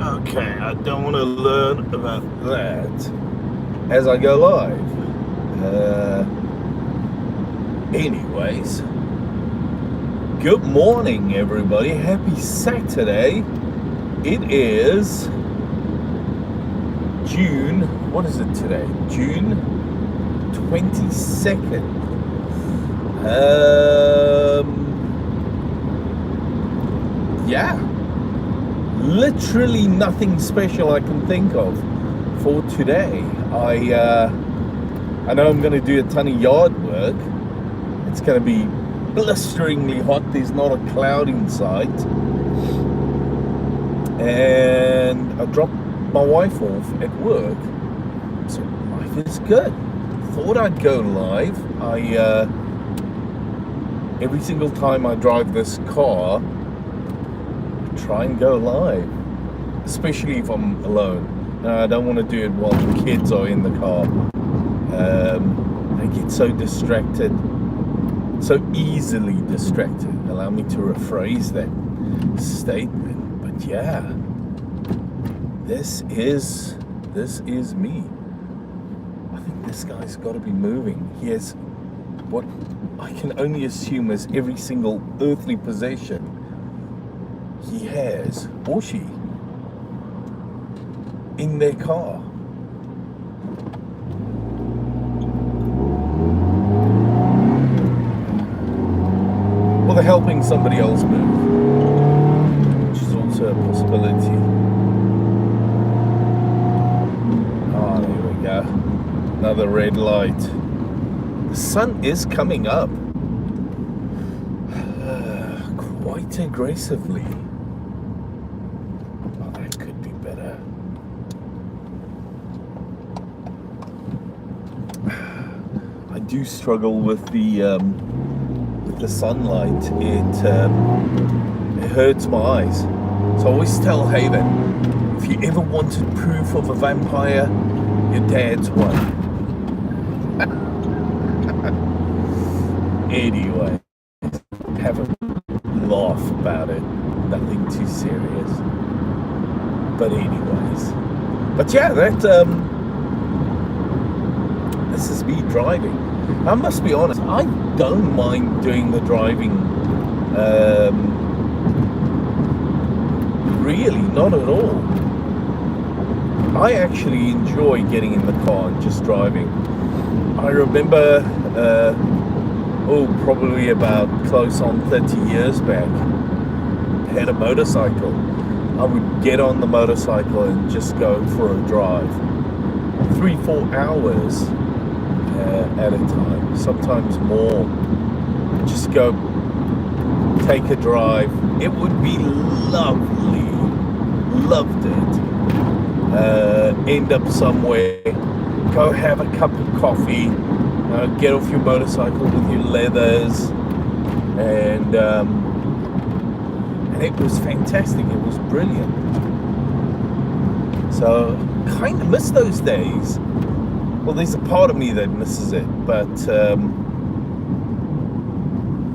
Okay, I don't want to learn about that as I go live. Anyways, good morning, everybody. Happy Saturday. It is June, what is it today? June 22nd. Yeah. Literally nothing special I can think of for today. I know I'm going to do a ton of yard work. It's going to be blisteringly hot. There's not a cloud in sight. And I dropped my wife off at work. So life is good. Thought I'd go live. Every single time I drive this car, try and go live, especially if I'm alone. I don't want to do it while the kids are in the car. They get so distracted, so easily distracted. Allow me to rephrase that statement. But yeah, this is me. I think this guy's got to be moving. He has what I can only assume is every single earthly possession he has, or she, in their car. Or they're helping somebody else move, which is also a possibility. Ah, there we go. Another red light. The sun is coming up quite aggressively. I do struggle with the sunlight. It hurts my eyes. So I always tell Haven, if you ever wanted proof of a vampire, your dad's one. Anyway, have a laugh about it. Nothing too serious. But anyways, but yeah, this is me driving. I must be honest, I don't mind doing the driving. Really, not at all. I actually enjoy getting in the car and just driving. I remember, probably about close on 30 years back, I had a motorcycle. I would get on the motorcycle and just go for a drive. 3-4 hours at a time, sometimes more. Just go take a drive. It would be lovely. Loved it. End up somewhere, go have a cup of coffee, get off your motorcycle with your leathers, and it was fantastic. It was brilliant. So kind of miss those days. Well, there's a part of me that misses it, but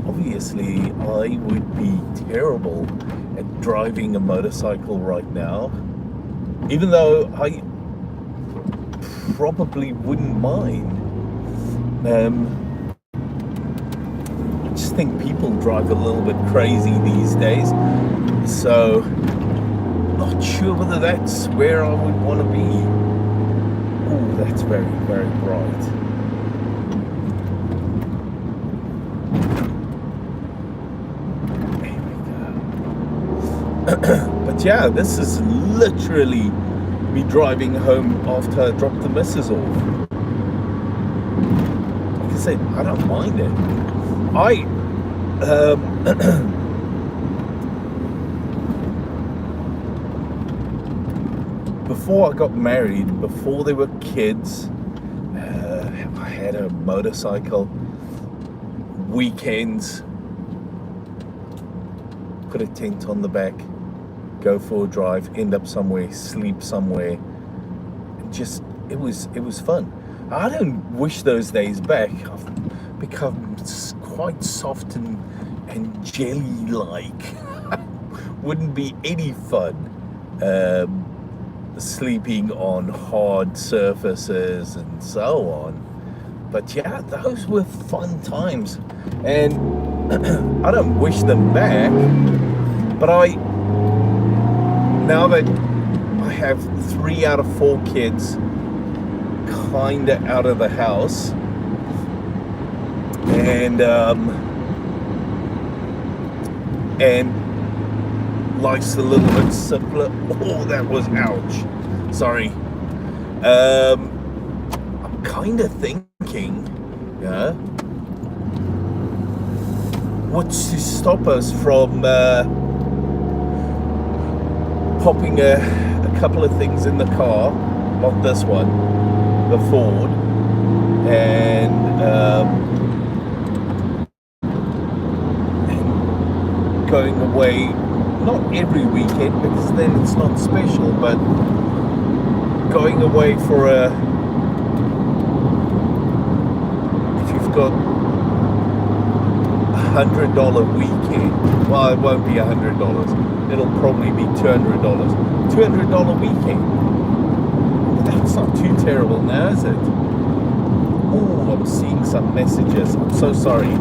obviously I would be terrible at driving a motorcycle right now, even though I probably wouldn't mind. I just think people drive a little bit crazy these days, so not sure whether that's where I would want to be. Oh, that's very, very bright. There we go. But yeah, this is literally me driving home after I dropped the missus off. Like I said, I don't mind it. Before I got married, before there were kids, I had a motorcycle. Weekends, put a tent on the back, go for a drive, end up somewhere, sleep somewhere. It was fun. I don't wish those days back. I've become quite soft and jelly-like. Wouldn't be any fun. sleeping on hard surfaces and so on. But yeah, those were fun times, and I don't wish them back. But now that I have 3 out of 4 kids kinda out of the house, and life's a little bit simpler. Oh, that was ouch. Sorry. I'm kind of thinking, yeah, what's to stop us from popping a couple of things in the car, not this one, the Ford, and going away, not every weekend because then it's not special, but going away for if you've got $100 weekend, well, it won't be $100, it'll probably be $200. $200 weekend, that's not too terrible now, is it? Oh, I'm seeing some messages. I'm so sorry.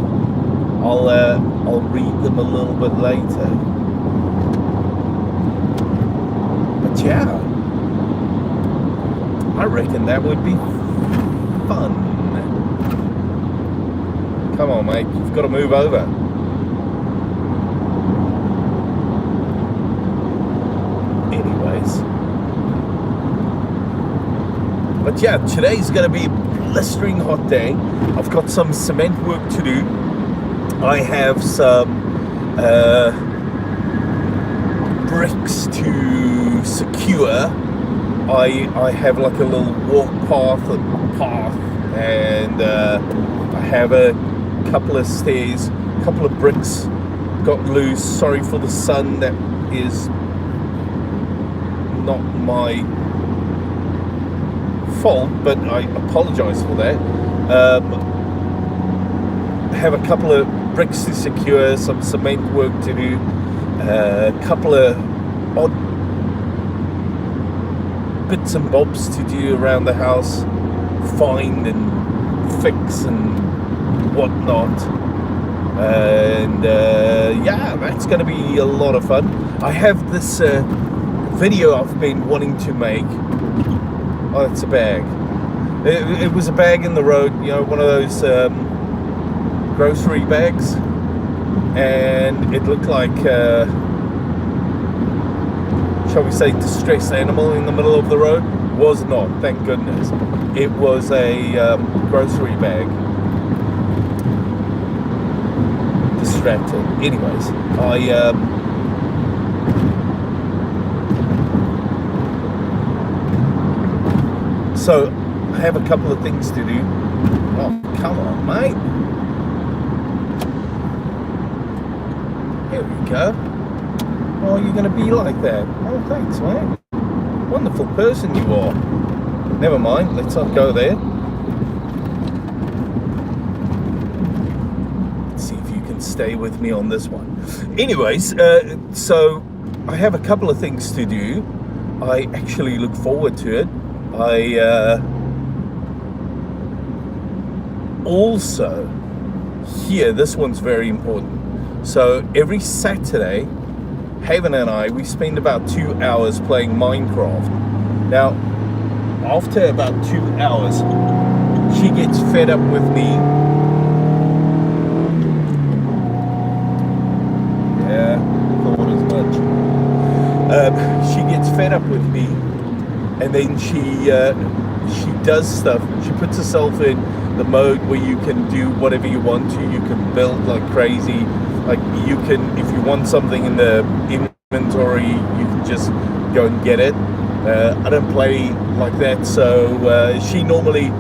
I'll read them a little bit later. But yeah, I reckon that would be fun. Come on, mate, you've got to move over. Anyways. But yeah, today's going to be a blistering hot day. I've got some cement work to do. I have some bricks to secure. I have like a little walk path, and I have a couple of stairs, a couple of bricks got loose. Sorry for the sun, that is not my fault, but I apologize for that. Have a couple of bricks to secure, some cement work to do, a couple of odd bits and bobs to do around the house, find and fix and whatnot, and yeah, that's going to be a lot of fun. I have this video I've been wanting to make. Oh, it's a bag. It was a bag in the road, you know, one of those grocery bags, and it looked like shall we say distressed animal in the middle of the road. Was not, thank goodness. It was a grocery bag. Distracted. Anyways, so I have a couple of things to do. Oh, come on, mate. Here we go. Oh, you're going to be like that. Oh, thanks, mate. Wonderful person you are. Never mind, let's not go there. Let's see if you can stay with me on this one. Anyways, so I have a couple of things to do. I actually look forward to it. Also, here, this one's very important. So every Saturday, Haven and I, we spend about 2 hours playing Minecraft. Now, after about 2 hours, she gets fed up with me. Yeah, thought as much. She gets fed up with me, and then she does stuff. She puts herself in the mode where you can do whatever you want to. You can build like crazy. Like you can, if you want something in the inventory, you can just go and get it. I don't play like that, so she normally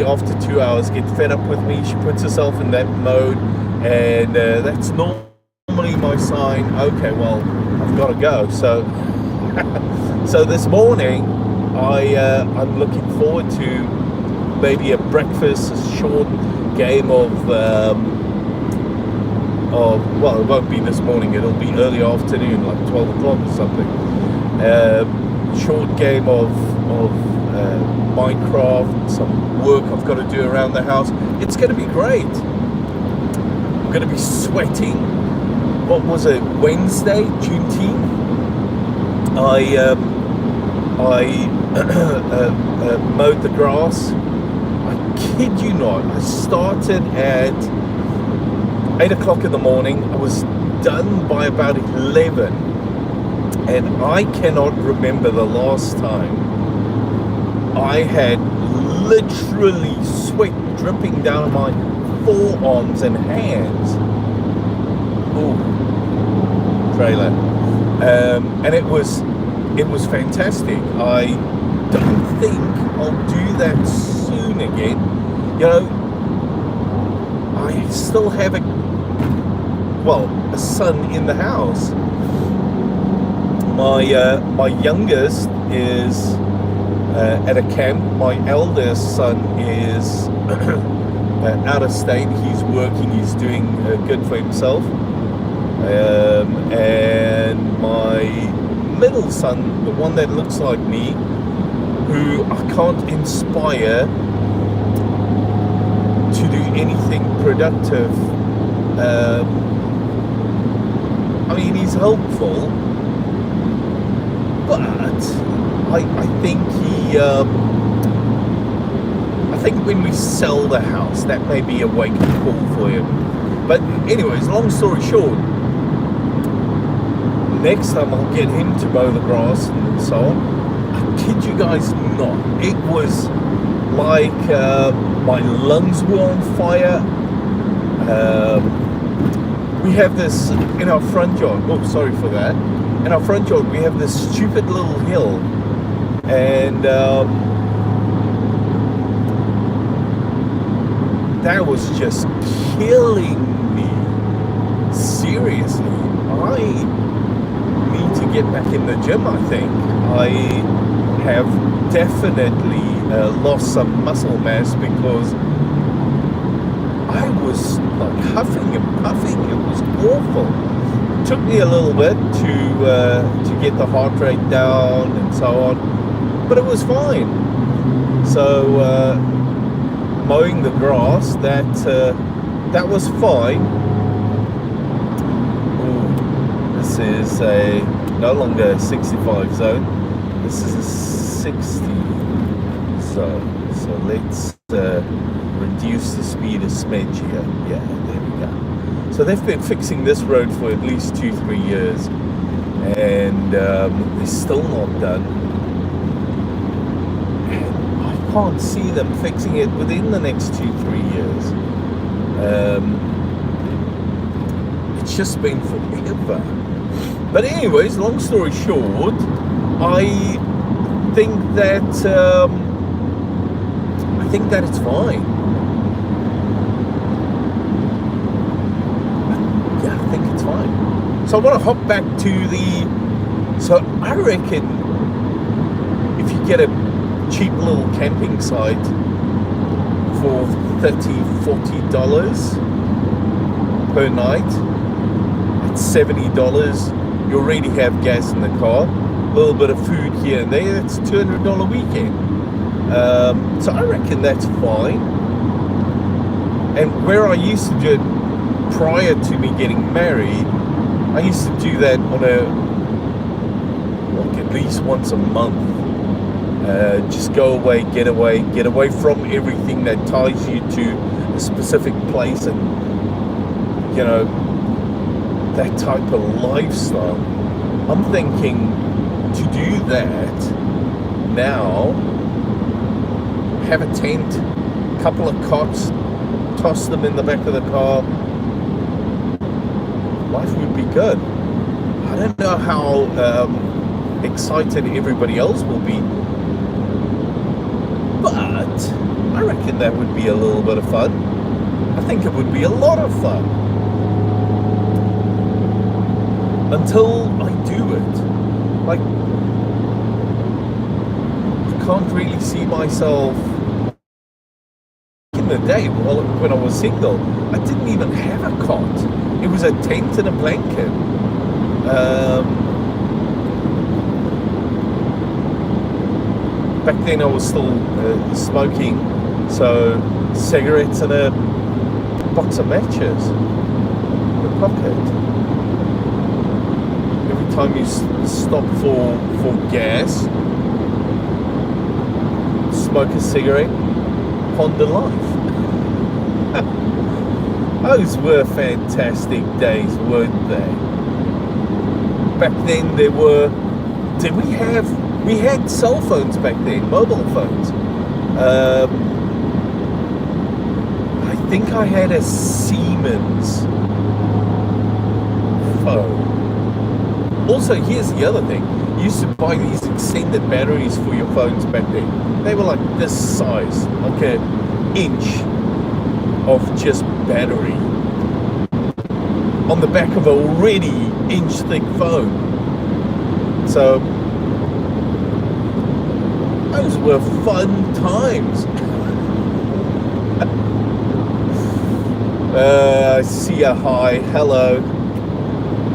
after 2 hours gets fed up with me. She puts herself in that mode, and that's normally my sign. Okay, well, I've got to go. So, so this morning, I'm looking forward to maybe a breakfast, a short game of well, it won't be this morning, it'll be early afternoon, like 12 o'clock or something. short game of Minecraft, some work I've got to do around the house. It's going to be great. I'm going to be sweating. What was it? Wednesday, Juneteenth. I mowed the grass. I kid you not. I started at 8 o'clock in the morning. I was done by about 11, and I cannot remember the last time I had literally sweat dripping down my forearms and hands. Ooh, trailer. And it was fantastic. I don't think I'll do that soon again. You know, I still have a son in the house. My youngest is at a camp. My eldest son is out of state. He's working. He's doing good for himself. And my middle son, the one that looks like me, who I can't inspire to do anything productive. I mean, he's helpful, but I think I think when we sell the house, that may be a wake-up call for him. But anyways, long story short, next time I'll get him to mow the grass and so on. I kid you guys not. It was like my lungs were on fire. We have this in our front yard. Oh, sorry for that. In our front yard, we have this stupid little hill, and that was just killing me. Seriously, I need to get back in the gym. I think I have definitely lost some muscle mass because I was like huffing and puffing. It was awful. It took me a little bit to get the heart rate down and so on, but it was fine. So mowing the grass, that was fine. Ooh, this is no longer a 65 zone. This is a 60 zone. So let's reduce the speed a smidge here. Yeah, there we go. So they've been fixing this road for at least 2-3 years, and they're still not done. And I can't see them fixing it within the next 2-3 years. It's just been forever. But anyways, long story short, I think that it's fine. Yeah, I think it's fine. So I want to hop back to so I reckon if you get a cheap little camping site for $30-40 per night, it's $70. You already have gas in the car, a little bit of food here and there. It's $200 a weekend. So I reckon that's fine. And where I used to do it prior to me getting married, I used to do that on at least once a month. Just go away, get away from everything that ties you to a specific place, and you know, that type of lifestyle. I'm thinking to do that now. Have a tent, couple of cots, toss them in the back of the car. Life would be good. I don't know how excited everybody else will be, but I reckon that would be a little bit of fun. I think it would be a lot of fun. Until I do it. Like, I can't really see myself. In the day, well, when I was single, I didn't even have a cot. It was a tent and a blanket. back then I was still smoking, so cigarettes and a box of matches in the pocket. Every time you stop for gas, smoke a cigarette, ponder life. Those were fantastic days, weren't they? Back then we had cell phones back then, mobile phones. I think I had a Siemens phone. Also, here's the other thing. You used to buy these extended batteries for your phones back then. They were like this size, like an inch of just battery on the back of a already inch-thick phone. So those were fun times. I see a hi, hello.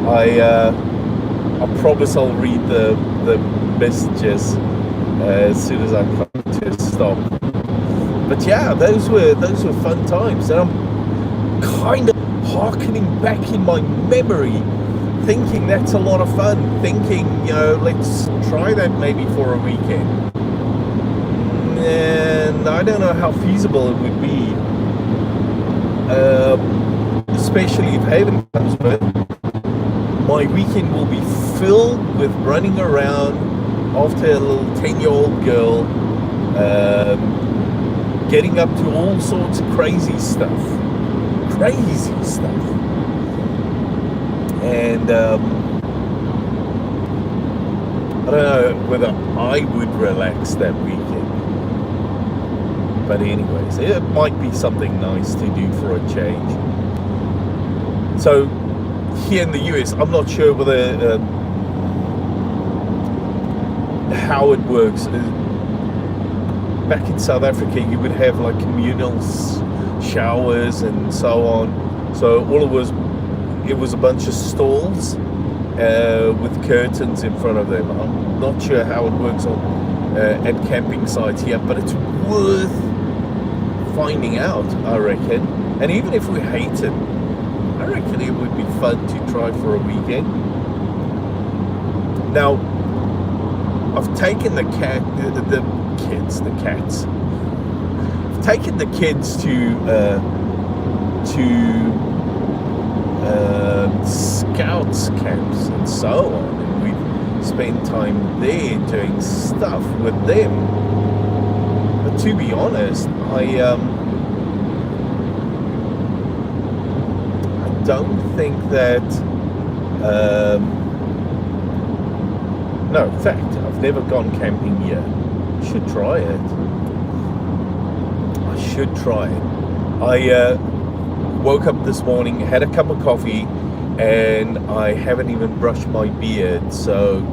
I promise I'll read the messages as soon as I come to a stop. But yeah, those were fun times, and I'm kind of harkening back in my memory, thinking that's a lot of fun. Thinking, let's try that maybe for a weekend. And I don't know how feasible it would be, especially if Haven comes with. My weekend will be filled with running around after a little 10-year-old girl, getting up to all sorts of crazy stuff. And I don't know whether I would relax that weekend. But anyways, it might be something nice to do for a change. So here in the US, I'm not sure whether how it works. Back in South Africa, you would have like communal showers and so on. So all it was a bunch of stalls with curtains in front of them. I'm not sure how it works on at camping sites here, but it's worth finding out, I reckon. And even if we hate it, I reckon it would be fun to try for a weekend. Now, I've taken the cats. I've taken the kids to scouts camps and so on, and we've spent time there doing stuff with them. But to be honest, I don't think that no, in fact, I've never gone camping yet. I should try it. I woke up this morning, had a cup of coffee, and I haven't even brushed my beard, so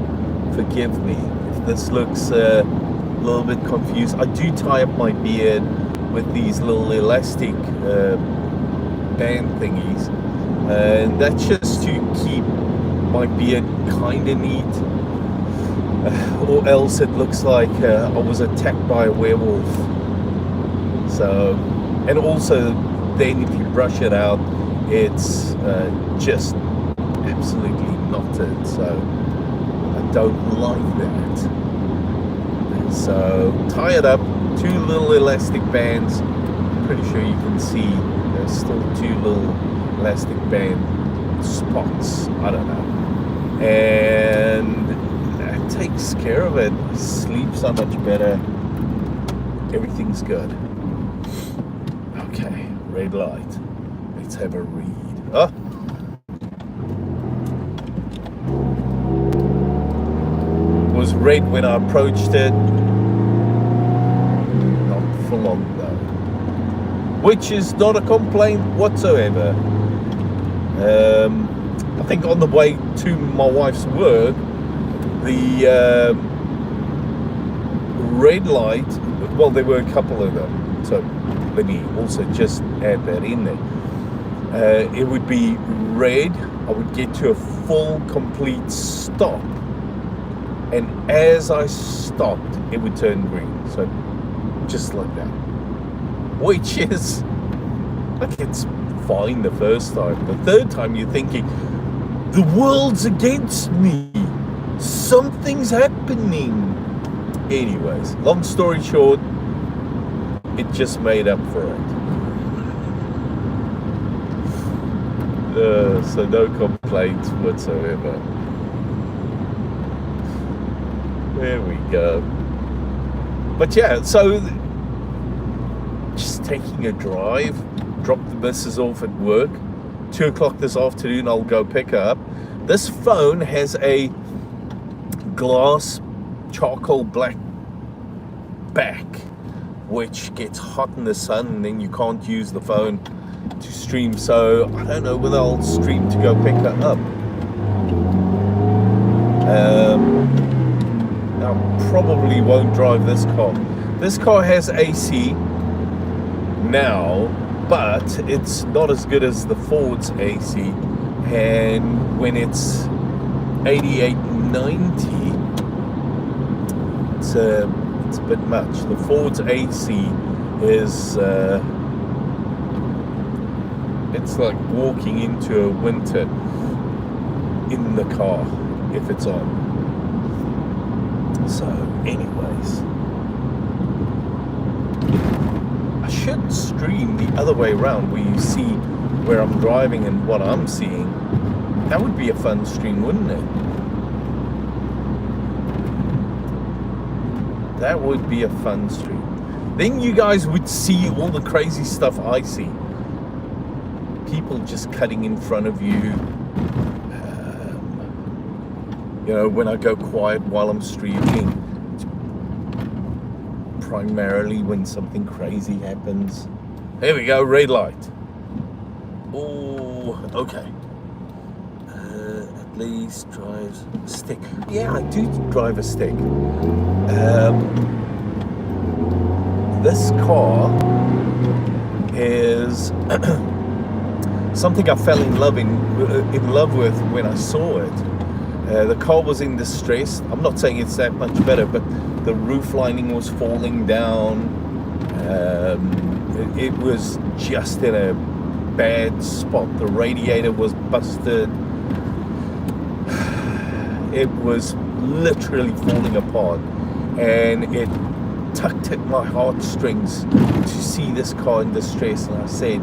forgive me if this looks a little bit confused. I do tie up my beard with these little elastic band thingies, and that's just to keep my beard kind of neat, or else it looks like I was attacked by a werewolf. So, and also then if you brush it out, it's just absolutely knotted, so I don't like that. So tie it up, 2 little elastic bands. Pretty sure you can see there's still 2 little elastic band spots, I don't know, and that takes care of it. Sleep so much better, everything's good. Okay, red light, let's have a read. Oh, it was red when I approached it, not for long though, which is not a complaint whatsoever. I think on the way to my wife's work, the red light, well, there were a couple of them, so let me also just add that in there. It would be red, I would get to a full complete stop, and as I stopped, it would turn green. So just like that, which is like, it's fine the first time. The third time you're thinking, the world's against me, something's happening. Anyways, long story short, it just made up for it. So no complaints whatsoever. There we go. But yeah, so just taking a drive, drop the missus off at work. 2 o'clock this afternoon, I'll go pick her up. This phone has a glass charcoal black back, which gets hot in the sun, and then you can't use the phone to stream. So I don't know whether I'll stream to go pick her up. I probably won't drive this car. This car has AC now, but it's not as good as the Ford's AC, and when it's 88, 90, it's a bit much. The Ford's AC is it's like walking into a winter in the car if it's on. So anyways, I should stream the other way around, where you see where I'm driving and what I'm seeing. That would be a fun stream, wouldn't it? That would be a fun stream. Then you guys would see all the crazy stuff I see. People just cutting in front of you. You know, when I go quiet while I'm streaming, primarily when something crazy happens. There we go, red light. Oh, okay. At least drives a stick. Yeah, I do drive a stick. This car is something I fell in love with when I saw it. The car was in distress. I'm not saying it's that much better, but the roof lining was falling down. It was just in a bad spot. The radiator was busted. It was literally falling apart, and it tugged at my heartstrings to see this car in distress. And I said,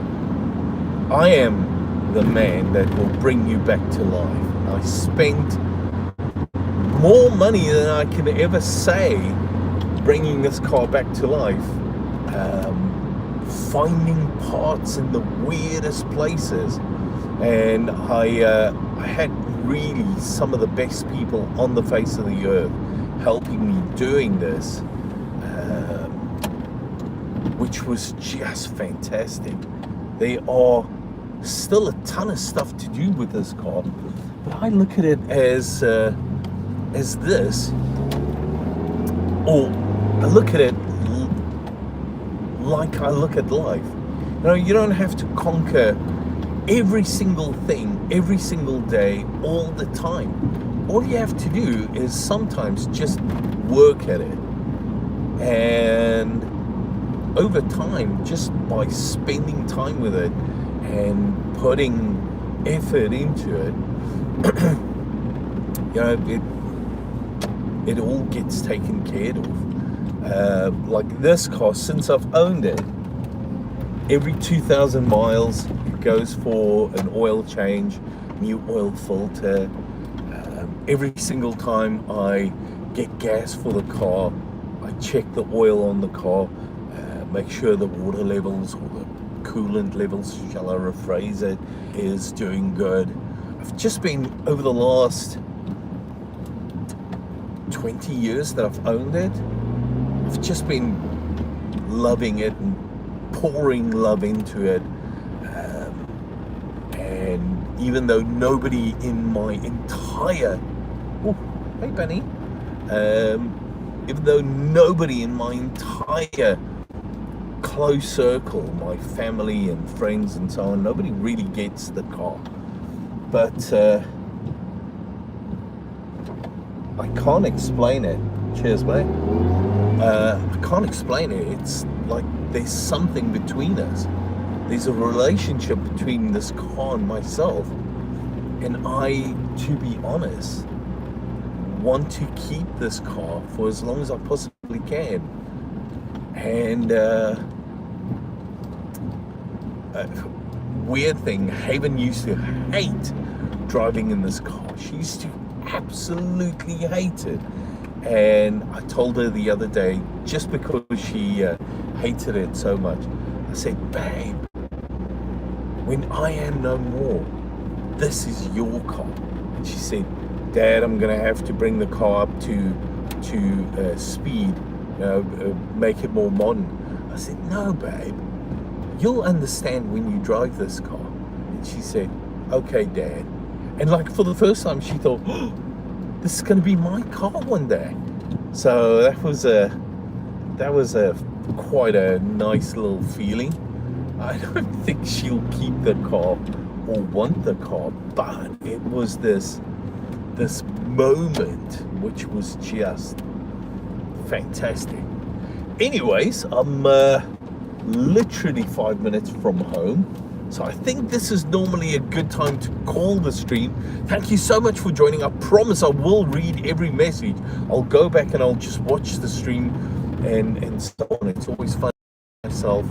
I am the man that will bring you back to life. And I spent more money than I can ever say bringing this car back to life, finding parts in the weirdest places, and I had really some of the best people on the face of the earth helping me doing this, which was just fantastic. There are still a ton of stuff to do with this car, but I look at it as this, or I look at it like I look at life. You know, you don't have to conquer every single thing, every single day, all the time. All you have to do is sometimes just work at it. And over time, just by spending time with it and putting effort into it, you know, it all gets taken care of. Like this car, since I've owned it, every 2,000 miles it goes for an oil change, new oil filter. Every single time I get gas for the car, I check the oil on the car, make sure the water levels or the coolant levels, shall I rephrase it, is doing good. I've just been, over the last 20 years that I've owned it, I've just been loving it and pouring love into it. And even though nobody in my entire, oh, hey Benny, even though nobody in my entire close circle, my family and friends and so on, nobody really gets the car. But I can't explain it. Cheers, mate. I can't explain it. It's like there's something between us. There's a relationship between this car and myself. And I, to be honest, want to keep this car for as long as I possibly can. And weird thing, Haven used to hate driving in this car. She used to absolutely hate it. And I told her the other day, just because she hated it so much, I said, babe, when I am no more, this is your car. And she said, Dad, I'm gonna have to bring the car up to speed, make it more modern. I said, no, babe, you'll understand when you drive this car. And she said, okay, Dad. And like for the first time, she thought, oh, this is gonna be my car one day. So that was quite a nice little feeling. I don't think she'll keep the car or want the car, but it was this moment which was just fantastic. Anyways, I'm literally 5 minutes from home, so I think this is normally a good time to call the stream. Thank you so much for joining. I promise I will read every message. I'll go back and I'll just watch the stream and so on. It's always fun myself,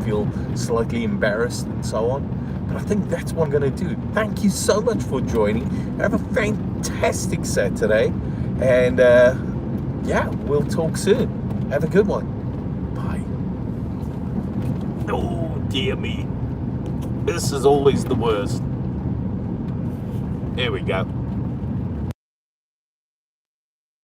feel slightly embarrassed and so on. But I think that's what I'm going to do. Thank you so much for joining. Have a fantastic Saturday. And yeah, we'll talk soon. Have a good one. Bye. Oh, dear me. This is always the worst. Here we go.